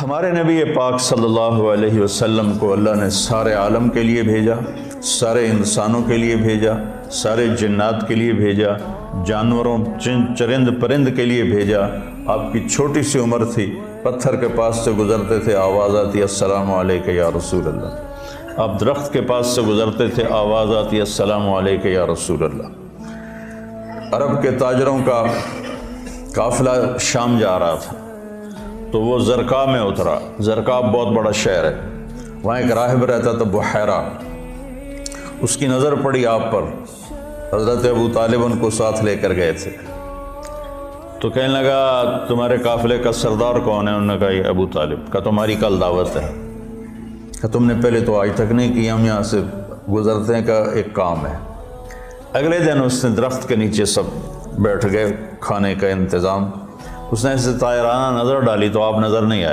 ہمارے نبی پاک صلی اللہ علیہ وسلم کو اللہ نے سارے عالم کے لیے بھیجا، سارے انسانوں کے لیے بھیجا، سارے جنات کے لیے بھیجا، جانوروں چرند پرند کے لیے بھیجا۔ آپ کی چھوٹی سی عمر تھی، پتھر کے پاس سے گزرتے تھے، آواز آتی السلام علیکہ یا رسول اللہ۔ آپ درخت کے پاس سے گزرتے تھے، آواز آتی السلام علیکہ یا رسول اللہ۔ عرب کے تاجروں کا قافلہ شام جا رہا تھا تو وہ زرقا میں اترا۔ زرقا بہت بڑا شہر ہے، وہاں ایک راہب رہتا تھا بحیرہ۔ اس کی نظر پڑی آپ پر، حضرت ابو طالب ان کو ساتھ لے کر گئے تھے، تو کہنے لگا تمہارے قافلے کا سردار کون ہے؟ انہوں نے کہا یہ ابو طالب۔ کہا تمہاری کل دعوت ہے۔ کہا تم نے پہلے تو آج تک نہیں کی، ہم یہاں سے گزرتے ہیں، کا ایک کام ہے۔ اگلے دن اس نے درخت کے نیچے سب بیٹھ گئے، کھانے کا انتظام۔ اس نے ایسے طائرانہ نظر ڈالی تو آپ نظر نہیں آئے۔